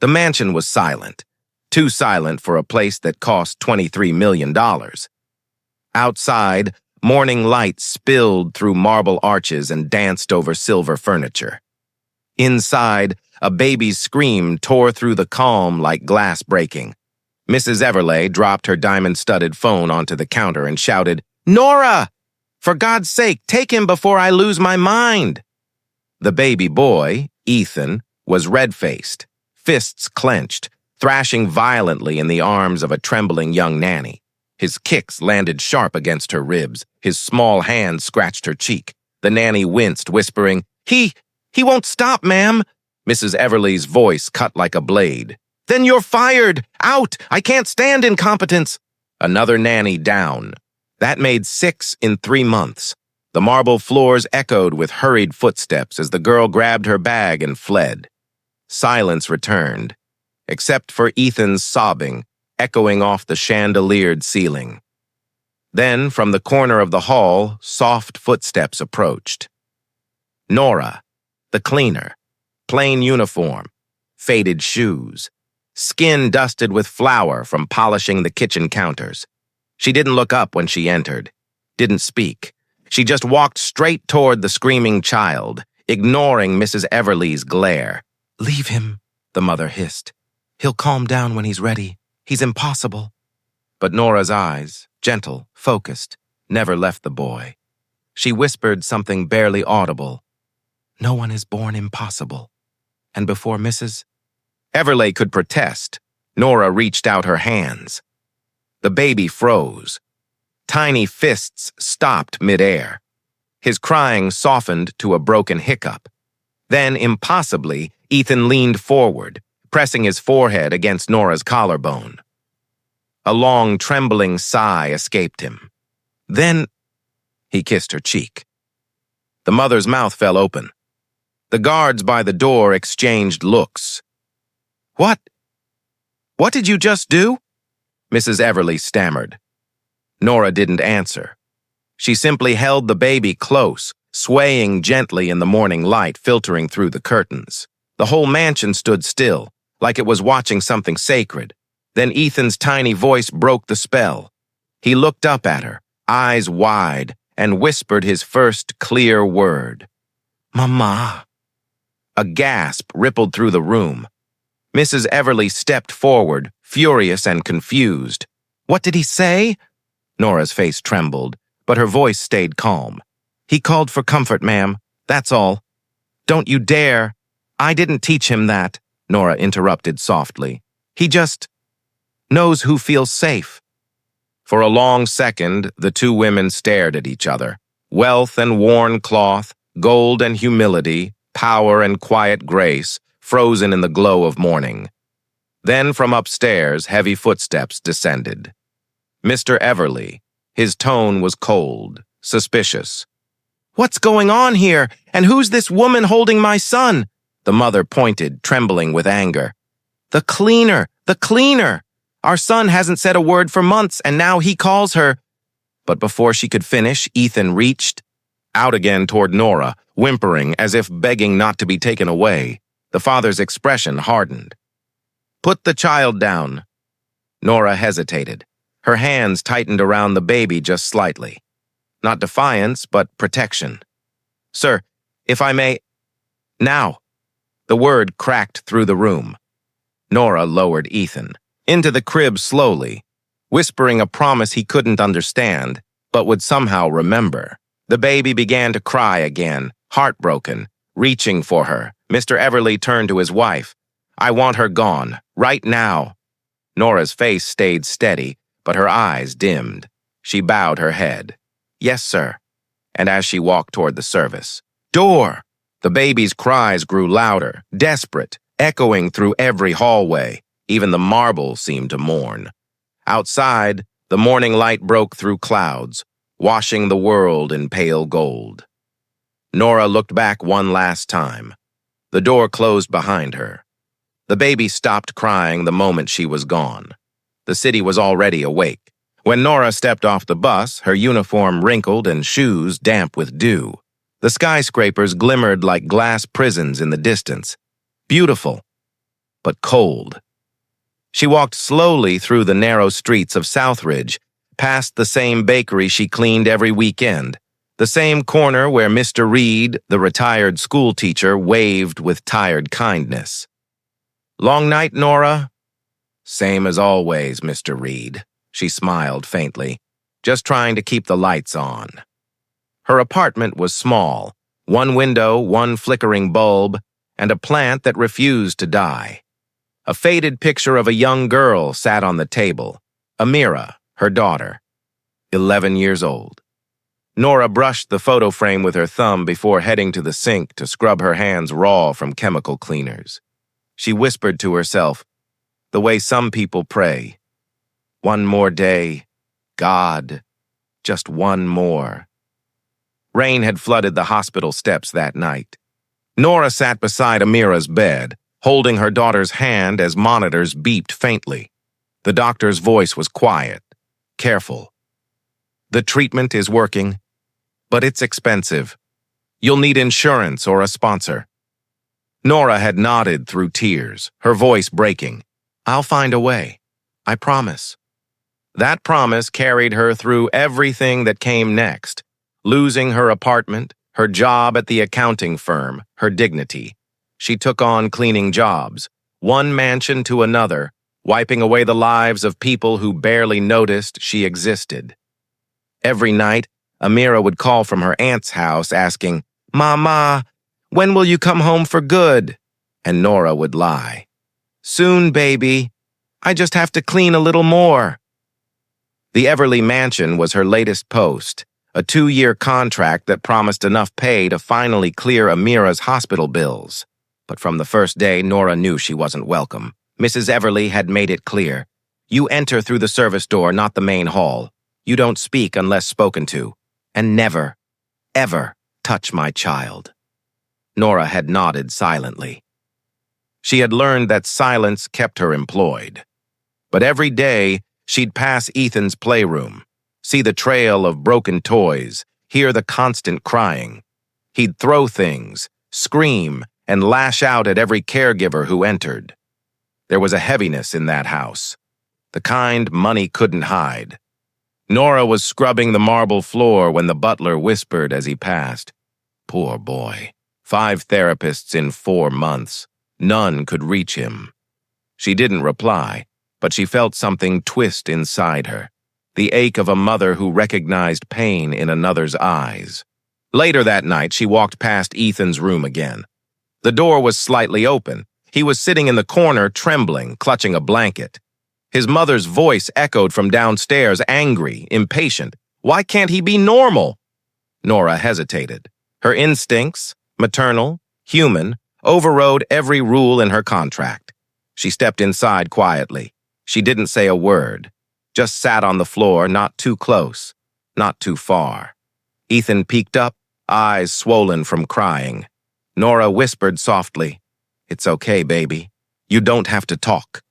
The mansion was silent, too silent for a place that cost $23 million. Outside, morning light spilled through marble arches and danced over silver furniture. Inside, a baby's scream tore through the calm like glass breaking. Mrs. Everleigh dropped her diamond-studded phone onto the counter and shouted, "Nora! For God's sake, take him before I lose my mind!" The baby boy, Ethan, was red-faced, fists clenched, thrashing violently in the arms of a trembling young nanny. His kicks landed sharp against her ribs. His small hand scratched her cheek. The nanny winced, whispering, He won't stop, ma'am." Mrs. Everleigh's voice cut like a blade. "Then you're fired! Out! I can't stand incompetence!" Another nanny down. That made 6 in 3 months. The marble floors echoed with hurried footsteps as the girl grabbed her bag and fled. Silence returned, except for Ethan's sobbing, echoing off the chandeliered ceiling. Then, from the corner of the hall, soft footsteps approached. Nora, the cleaner, plain uniform, faded shoes, skin dusted with flour from polishing the kitchen counters. She didn't look up when she entered, didn't speak. She just walked straight toward the screaming child, ignoring Mrs. Everleigh's glare. "Leave him," the mother hissed. "He'll calm down when he's ready. He's impossible." But Nora's eyes, gentle, focused, never left the boy. She whispered something barely audible. "No one is born impossible." And before Mrs. Everleigh could protest, Nora reached out her hands. The baby froze. Tiny fists stopped midair. His crying softened to a broken hiccup. Then, impossibly, Ethan leaned forward, pressing his forehead against Nora's collarbone. A long, trembling sigh escaped him. Then, he kissed her cheek. The mother's mouth fell open. The guards by the door exchanged looks. What did you just do?" Mrs. Everleigh stammered. Nora didn't answer. She simply held the baby close, swaying gently in the morning light filtering through the curtains. The whole mansion stood still, like it was watching something sacred. Then Ethan's tiny voice broke the spell. He looked up at her, eyes wide, and whispered his first clear word. "Mama." A gasp rippled through the room. Mrs. Everleigh stepped forward, furious and confused. "What did he say?" Nora's face trembled, but her voice stayed calm. "He called for comfort, ma'am. That's all." "Don't you dare." "I didn't teach him that," Nora interrupted softly. "He just knows who feels safe." For a long second, the two women stared at each other. Wealth and worn cloth, gold and humility, power and quiet grace, frozen in the glow of morning. Then from upstairs, heavy footsteps descended. Mr. Everleigh, his tone was cold, suspicious. "What's going on here? And who's this woman holding my son?" The mother pointed, trembling with anger. "The cleaner! The cleaner! Our son hasn't said a word for months, and now he calls her." But before she could finish, Ethan reached out again toward Nora, whimpering as if begging not to be taken away. The father's expression hardened. "Put the child down." Nora hesitated. Her hands tightened around the baby just slightly. Not defiance, but protection. "Sir, if I may—" "Now." The word cracked through the room. Nora lowered Ethan into the crib slowly, whispering a promise he couldn't understand, but would somehow remember. The baby began to cry again, heartbroken, reaching for her. Mr. Everleigh turned to his wife. "I want her gone, right now." Nora's face stayed steady, but her eyes dimmed. She bowed her head. "Yes, sir." And as she walked toward the service, "Door!" The baby's cries grew louder, desperate, echoing through every hallway. Even the marble seemed to mourn. Outside, the morning light broke through clouds, washing the world in pale gold. Nora looked back one last time. The door closed behind her. The baby stopped crying the moment she was gone. The city was already awake. When Nora stepped off the bus, her uniform wrinkled and shoes damp with dew. The skyscrapers glimmered like glass prisons in the distance. Beautiful. but cold. She walked slowly through the narrow streets of Southridge, past the same bakery she cleaned every weekend, the same corner where Mr. Reed, the retired schoolteacher, waved with tired kindness. "Long night, Nora?" "Same as always, Mr. Reed," she smiled faintly, just trying to keep the lights on. Her apartment was small, one window, one flickering bulb, and a plant that refused to die. A faded picture of a young girl sat on the table, Amira, her daughter, 11 years old. Nora brushed the photo frame with her thumb before heading to the sink to scrub her hands raw from chemical cleaners. She whispered to herself, the way some people pray, "One more day, God, just one more." Rain had flooded the hospital steps that night. Nora sat beside Amira's bed, holding her daughter's hand as monitors beeped faintly. The doctor's voice was quiet, careful. "The treatment is working, but it's expensive. You'll need insurance or a sponsor." Nora had nodded through tears, her voice breaking. "I'll find a way. I promise." That promise carried her through everything that came next, losing her apartment, her job at the accounting firm, her dignity. She took on cleaning jobs, one mansion to another, wiping away the lives of people who barely noticed she existed. Every night, Amira would call from her aunt's house asking, "Mama, when will you come home for good?" And Nora would lie. "Soon, baby. I just have to clean a little more." The Everly Mansion was her latest post, a 2-year contract that promised enough pay to finally clear Amira's hospital bills. But from the first day, Nora knew she wasn't welcome. Mrs. Everly had made it clear. "You enter through the service door, not the main hall. You don't speak unless spoken to. And never, ever touch my child." Nora had nodded silently. She had learned that silence kept her employed. But every day, she'd pass Ethan's playroom, see the trail of broken toys, hear the constant crying. He'd throw things, scream, and lash out at every caregiver who entered. There was a heaviness in that house, the kind money couldn't hide. Nora was scrubbing the marble floor when the butler whispered as he passed, "Poor boy. 5 therapists in 4 months. None could reach him." She didn't reply, but she felt something twist inside her, the ache of a mother who recognized pain in another's eyes. Later that night, she walked past Ethan's room again. The door was slightly open. He was sitting in the corner, trembling, clutching a blanket. His mother's voice echoed from downstairs, angry, impatient. "Why can't he be normal?" Nora hesitated. Her instincts, maternal, human, overrode every rule in her contract. She stepped inside quietly. She didn't say a word, just sat on the floor, not too close, not too far. Ethan peeked up, eyes swollen from crying. Nora whispered softly, "It's okay, baby. You don't have to talk."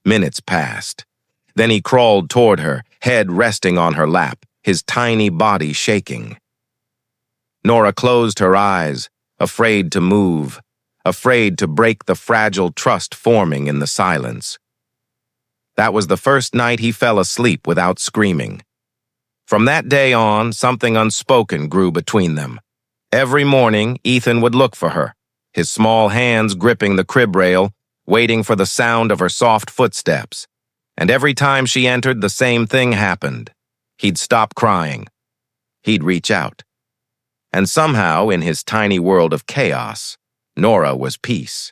Minutes passed. Then he crawled toward her, head resting on her lap, his tiny body shaking. Nora closed her eyes, afraid to move, afraid to break the fragile trust forming in the silence. That was the first night he fell asleep without screaming. From that day on, something unspoken grew between them. Every morning, Ethan would look for her, his small hands gripping the crib rail, waiting for the sound of her soft footsteps. And every time she entered, the same thing happened. He'd stop crying. He'd reach out. And somehow, in his tiny world of chaos, Nora was peace.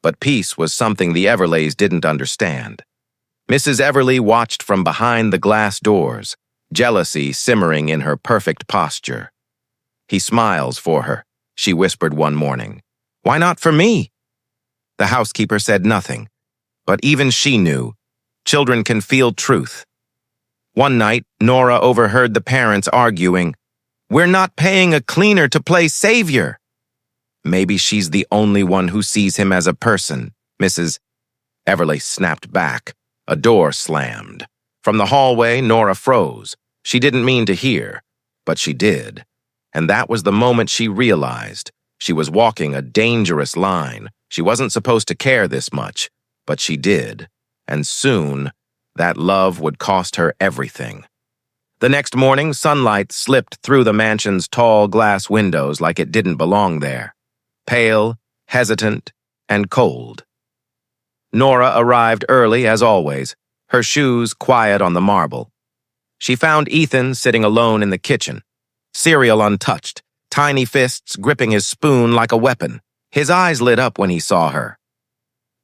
But peace was something the Everleys didn't understand. Mrs. Everly watched from behind the glass doors, jealousy simmering in her perfect posture. "He smiles for her," she whispered one morning. "Why not for me?" The housekeeper said nothing, but even she knew. Children can feel truth. One night, Nora overheard the parents arguing, "We're not paying a cleaner to play savior." Maybe she's the only one who sees him as a person, Mrs. Everly snapped back. A door slammed. From the hallway, Nora froze. She didn't mean to hear, but she did. And that was the moment she realized She was walking a dangerous line. She wasn't supposed to care this much, but she did. And soon, that love would cost her everything. The next morning, sunlight slipped through the mansion's tall glass windows like it didn't belong there. Pale, hesitant, and cold. Nora arrived early, as always, her shoes quiet on the marble. She found Ethan sitting alone in the kitchen, cereal untouched, tiny fists gripping his spoon like a weapon. His eyes lit up when he saw her.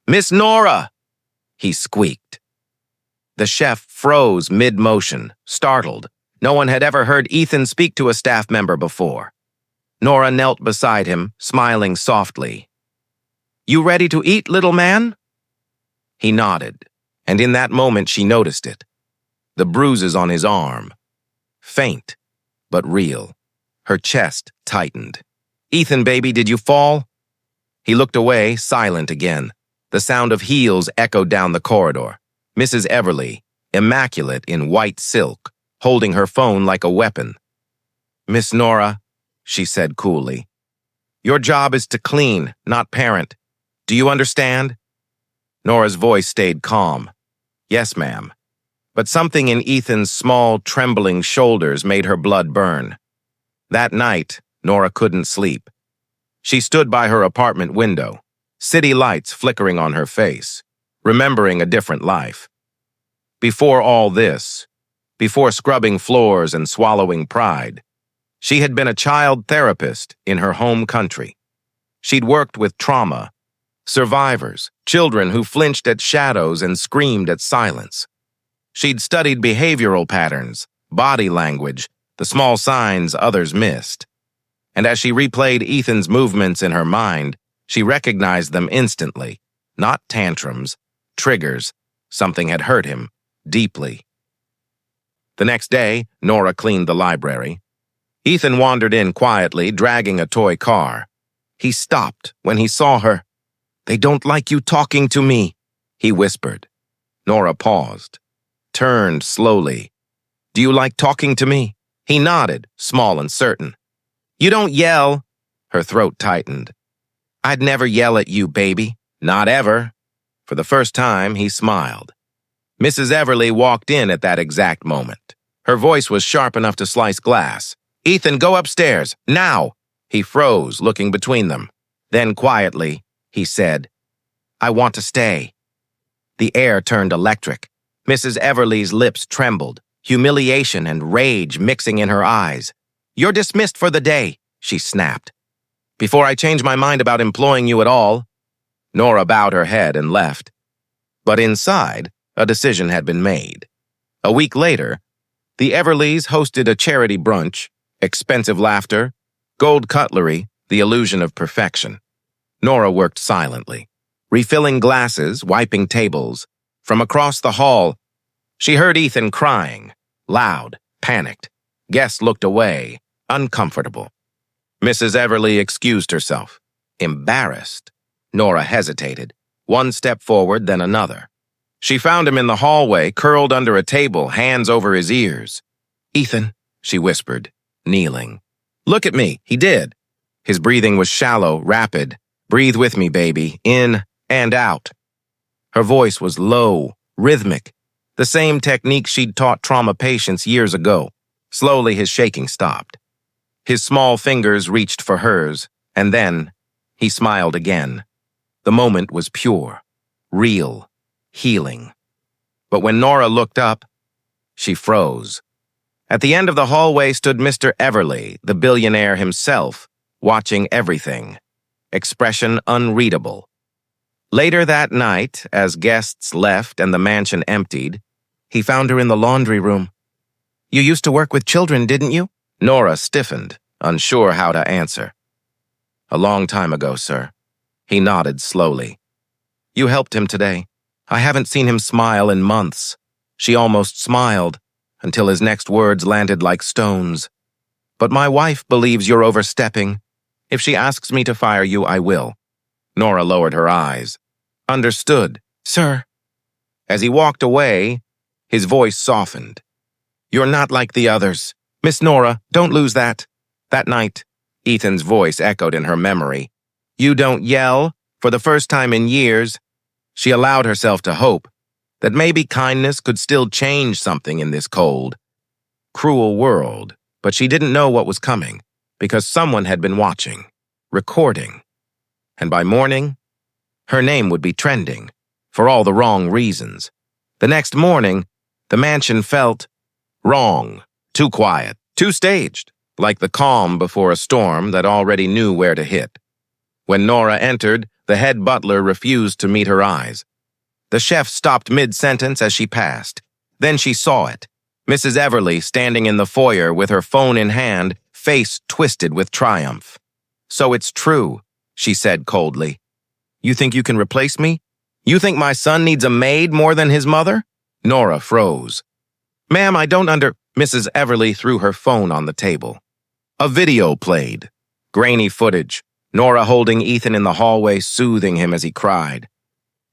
"Miss Nora!" he squeaked. The chef froze mid-motion, startled. No one had ever heard Ethan speak to a staff member before. Nora knelt beside him, smiling softly. "You ready to eat, little man?" He nodded, and in that moment she noticed it. The bruises on his arm. Faint, but real. Her chest tightened. "Ethan, baby, did you fall?" He looked away, silent again. The sound of heels echoed down the corridor. Mrs. Everly, immaculate in white silk, holding her phone like a weapon. "Miss Nora," she said coolly, "your job is to clean, not parent. Do you understand?" Nora's voice stayed calm. "Yes, ma'am." But something in Ethan's small, trembling shoulders made her blood burn. That night, Nora couldn't sleep. She stood by her apartment window, city lights flickering on her face, remembering a different life. Before all this, before scrubbing floors and swallowing pride, she had been a child therapist in her home country. She'd worked with trauma, survivors, children who flinched at shadows and screamed at silence. She'd studied behavioral patterns, body language, the small signs others missed. And as she replayed Ethan's movements in her mind, she recognized them instantly. Not tantrums, triggers. Something had hurt him, deeply. The next day, Nora cleaned the library. Ethan wandered in quietly, dragging a toy car. He stopped when he saw her. "They don't like you talking to me," he whispered. Nora paused, turned slowly. "Do you like talking to me?" He nodded, small and certain. "You don't yell." Her throat tightened. "I'd never yell at you, baby. Not ever." For the first time, he smiled. Mrs. Everly walked in at that exact moment. Her voice was sharp enough to slice glass. "Ethan, go upstairs, now!" He froze, looking between them. Then quietly, he said, "I want to stay." The air turned electric. Mrs. Everly's lips trembled, humiliation and rage mixing in her eyes. "You're dismissed for the day," she snapped. "Before I change my mind about employing you at all." Nora bowed her head and left. But inside, a decision had been made. A week later, the Everlys hosted a charity brunch, expensive laughter, gold cutlery, the illusion of perfection. Nora worked silently, refilling glasses, wiping tables. From across the hall, she heard Ethan crying, loud, panicked. Guests looked away, uncomfortable. Mrs. Everly excused herself. Embarrassed, Nora hesitated, one step forward, then another. She found him in the hallway, curled under a table, hands over his ears. "Ethan," she whispered, kneeling. "Look at me." He did. His breathing was shallow, rapid. "Breathe with me, baby, in and out." Her voice was low, rhythmic, the same technique she'd taught trauma patients years ago. Slowly, his shaking stopped. His small fingers reached for hers, and then he smiled again. The moment was pure, real, healing. But when Nora looked up, she froze. At the end of the hallway stood Mr. Everly, the billionaire himself, watching everything. Expression unreadable. Later that night, as guests left and the mansion emptied, he found her in the laundry room. "You used to work with children, didn't you?" Nora stiffened, unsure how to answer. "A long time ago, sir." He nodded slowly. "You helped him today. I haven't seen him smile in months." She almost smiled, until his next words landed like stones. "But my wife believes you're overstepping. If she asks me to fire you, I will." Nora lowered her eyes. "Understood, sir." As he walked away, his voice softened. "You're not like the others. Miss Nora, don't lose that. That night, Ethan's voice echoed in her memory. You don't yell. For the first time in years, she allowed herself to hope that maybe kindness could still change something in this cold, cruel world, but she didn't know what was coming because someone had been watching, recording, and by morning, her name would be trending for all the wrong reasons. The next morning, the mansion felt wrong, too quiet, too staged, like the calm before a storm that already knew where to hit. When Nora entered, the head butler refused to meet her eyes. The chef stopped mid-sentence as she passed. Then she saw it. Mrs. Everly standing in the foyer with her phone in hand, face twisted with triumph. So it's true, she said coldly. You think you can replace me? You think my son needs a maid more than his mother? Nora froze. Ma'am, I don't Mrs. Everly threw her phone on the table. A video played. Grainy footage. Nora holding Ethan in the hallway, soothing him as he cried.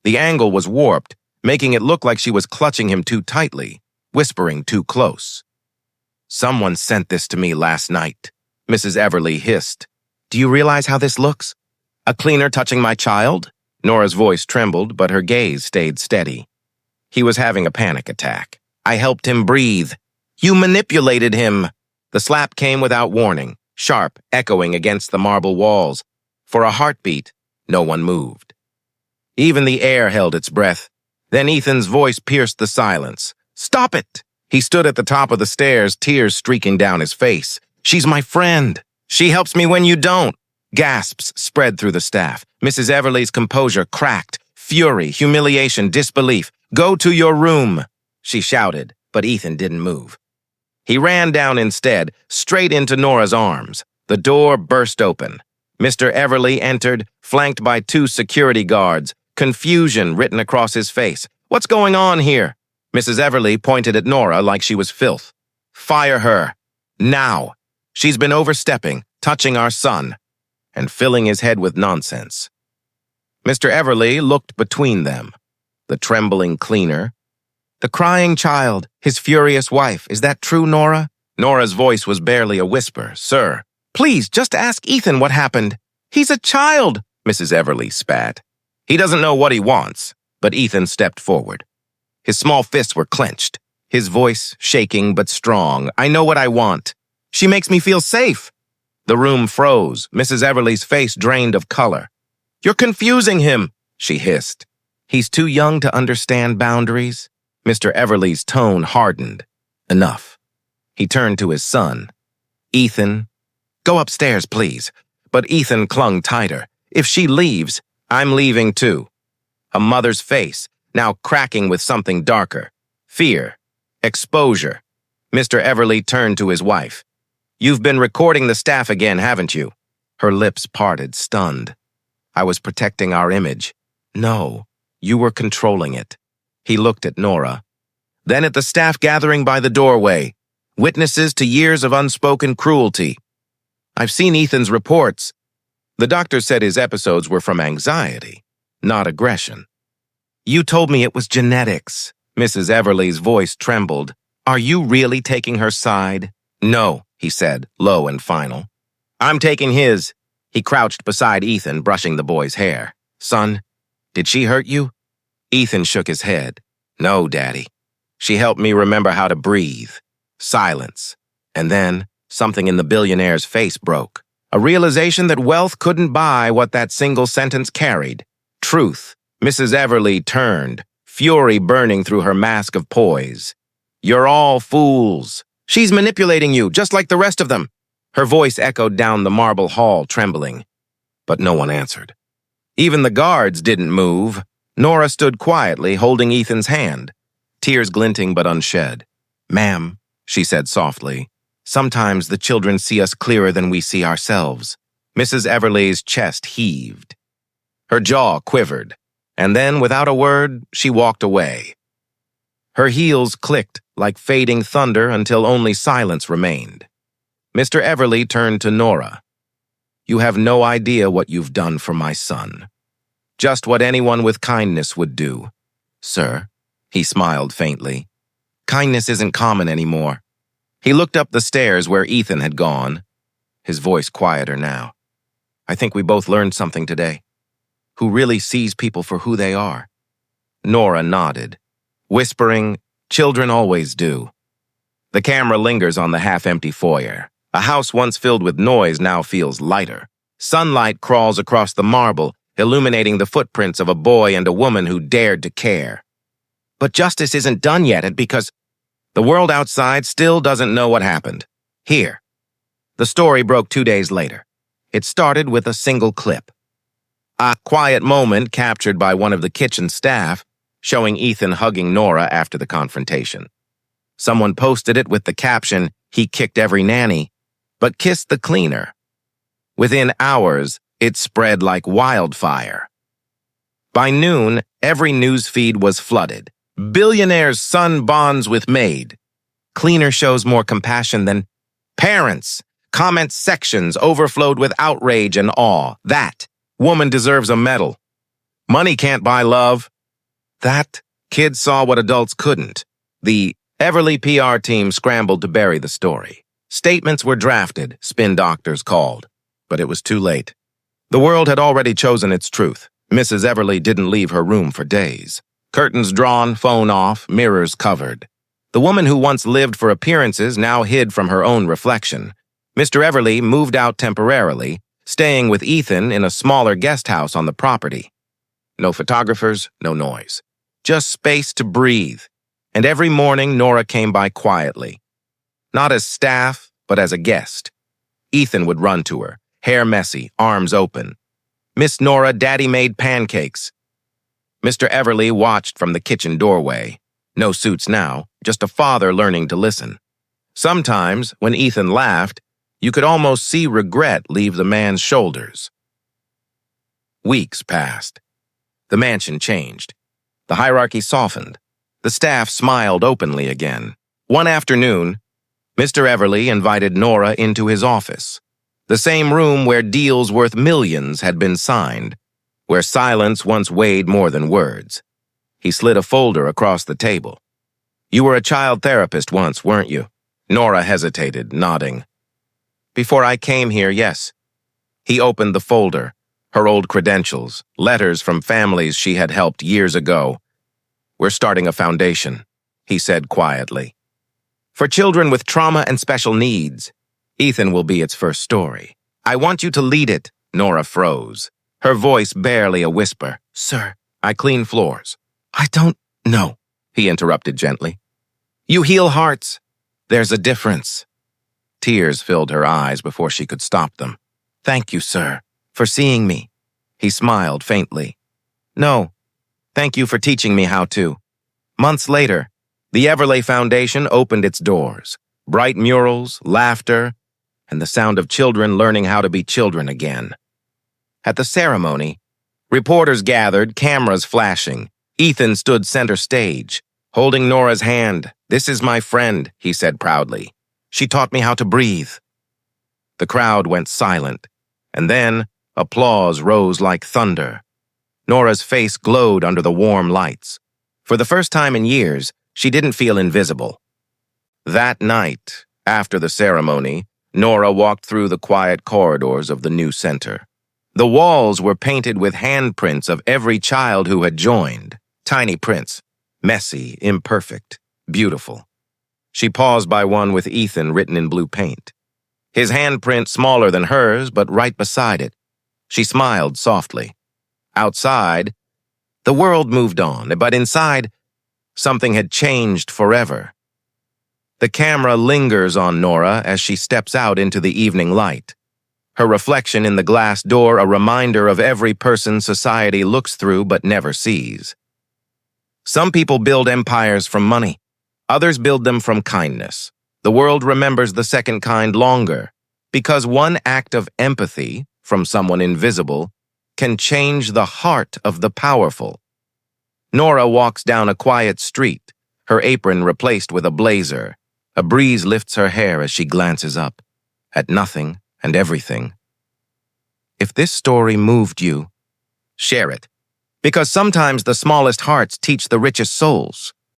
The angle was warped, making it look like she was clutching him too tightly, whispering too close. Someone sent this to me last night, Mrs. Everly hissed. Do you realize how this looks? A cleaner touching my child? Nora's voice trembled, but her gaze stayed steady. He was having a panic attack. I helped him breathe. You manipulated him. The slap came without warning, sharp, echoing against the marble walls. For a heartbeat, no one moved. Even the air held its breath. Then Ethan's voice pierced the silence. Stop it! He stood at the top of the stairs, tears streaking down his face. She's my friend. She helps me when you don't. Gasps spread through the staff. Mrs. Everly's composure cracked. Fury, humiliation, disbelief. Go to your room, she shouted, but Ethan didn't move. He ran down instead, straight into Nora's arms. The door burst open. Mr. Everly entered, flanked by 2 security guards, confusion written across his face. What's going on here? Mrs. Everly pointed at Nora like she was filth. Fire her. Now. She's been overstepping, touching our son, and filling his head with nonsense. Mr. Everly looked between them. The trembling cleaner. The crying child, his furious wife. Is that true, Nora? Nora's voice was barely a whisper. Sir, please, just ask Ethan what happened. He's a child, Mrs. Everly spat. He doesn't know what he wants, but Ethan stepped forward. His small fists were clenched, his voice shaking but strong. I know what I want. She makes me feel safe. The room froze, Mrs. Everly's face drained of color. You're confusing him, she hissed. He's too young to understand boundaries. Mr. Everly's tone hardened. Enough. He turned to his son. Ethan, go upstairs, please. But Ethan clung tighter. If she leaves, I'm leaving too. A mother's face, now cracking with something darker. Fear. Exposure. Mr. Everly turned to his wife. You've been recording the staff again, haven't you? Her lips parted, stunned. I was protecting our image. No, you were controlling it. He looked at Nora. Then at the staff gathering by the doorway, witnesses to years of unspoken cruelty. I've seen Ethan's reports. The doctor said his episodes were from anxiety, not aggression. You told me it was genetics. Mrs. Everly's voice trembled. Are you really taking her side? No, he said, low and final. I'm taking his. He crouched beside Ethan, brushing the boy's hair. Son, did she hurt you? Ethan shook his head. No, Daddy. She helped me remember how to breathe. Silence. And then, something in the billionaire's face broke. A realization that wealth couldn't buy what that single sentence carried. Truth. Mrs. Everly turned, fury burning through her mask of poise. You're all fools. She's manipulating you, just like the rest of them. Her voice echoed down the marble hall, trembling. But no one answered. Even the guards didn't move. Nora stood quietly, holding Ethan's hand, tears glinting but unshed. Ma'am, she said softly, sometimes the children see us clearer than we see ourselves. Mrs. Everly's chest heaved. Her jaw quivered, and then, without a word, she walked away. Her heels clicked like fading thunder until only silence remained. Mr. Everly turned to Nora. You have no idea what you've done for my son. Just what anyone with kindness would do. Sir, he smiled faintly. Kindness isn't common anymore. He looked up the stairs where Ethan had gone. his voice quieter now. I think we both learned something today. Who really sees people for who they are? Nora nodded, whispering, "Children always do." The camera lingers on the half-empty foyer. A house once filled with noise now feels lighter. Sunlight crawls across the marble, illuminating the footprints of a boy and a woman who dared to care. But justice isn't done yet, because the world outside still doesn't know what happened. Here. The story broke 2 days later. It started with a single clip. A quiet moment captured by one of the kitchen staff, showing Ethan hugging Nora after the confrontation. Someone posted it with the caption, "He kicked every nanny, but kissed the cleaner." Within hours, it spread like wildfire. By noon, every news feed was flooded. Billionaire's son bonds with maid. Cleaner shows more compassion than parents. Comment sections overflowed with outrage and awe. That woman deserves a medal. Money can't buy love. That kids saw what adults couldn't. The Everly PR team scrambled to bury the story. Statements were drafted, spin doctors called. But it was too late. The world had already chosen its truth. Mrs. Everly didn't leave her room for days. Curtains drawn, phone off, mirrors covered. The woman who once lived for appearances now hid from her own reflection. Mr. Everly moved out temporarily, staying with Ethan in a smaller guest house on the property. No photographers, no noise. Just space to breathe. And every morning, Nora came by quietly. Not as staff, but as a guest. Ethan would run to her, hair messy, arms open. "Miss Nora, Daddy made pancakes." Mr. Everly watched from the kitchen doorway. No suits now, just a father learning to listen. Sometimes, when Ethan laughed, you could almost see regret leave the man's shoulders. Weeks passed. The mansion changed. The hierarchy softened. The staff smiled openly again. One afternoon, Mr. Everly invited Nora into his office. The same room where deals worth millions had been signed, where silence once weighed more than words. He slid a folder across the table. "You were a child therapist once, weren't you?" Nora hesitated, nodding. "Before I came here, yes." He opened the folder, her old credentials, letters from families she had helped years ago. "We're starting a foundation," he said quietly. "For children with trauma and special needs. Ethan will be its first story. I want you to lead it." Nora froze, her voice barely a whisper. "Sir, I clean floors." "I don't know," he interrupted gently. "You heal hearts. There's a difference." Tears filled her eyes before she could stop them. "Thank you, sir, for seeing me." He smiled faintly. "No, thank you for teaching me how to." Months later, the Everly Foundation opened its doors. Bright murals, laughter, and the sound of children learning how to be children again. At the ceremony, reporters gathered, cameras flashing. Ethan stood center stage, holding Nora's hand. "This is my friend," he said proudly. "She taught me how to breathe." The crowd went silent, and then applause rose like thunder. Nora's face glowed under the warm lights. For the first time in years, she didn't feel invisible. That night, after the ceremony, Nora walked through the quiet corridors of the new center. The walls were painted with handprints of every child who had joined. Tiny prints, messy, imperfect, beautiful. She paused by one with Ethan written in blue paint. His handprint smaller than hers, but right beside it. She smiled softly. Outside, the world moved on, but inside, something had changed forever. The camera lingers on Nora as she steps out into the evening light. Her reflection in the glass door a reminder of every person society looks through but never sees. Some people build empires from money. Others build them from kindness. The world remembers the second kind longer, because one act of empathy from someone invisible can change the heart of the powerful. Nora walks down a quiet street, her apron replaced with a blazer. A breeze lifts her hair as she glances up, at nothing and everything. If this story moved you, share it, because sometimes the smallest hearts teach the richest souls.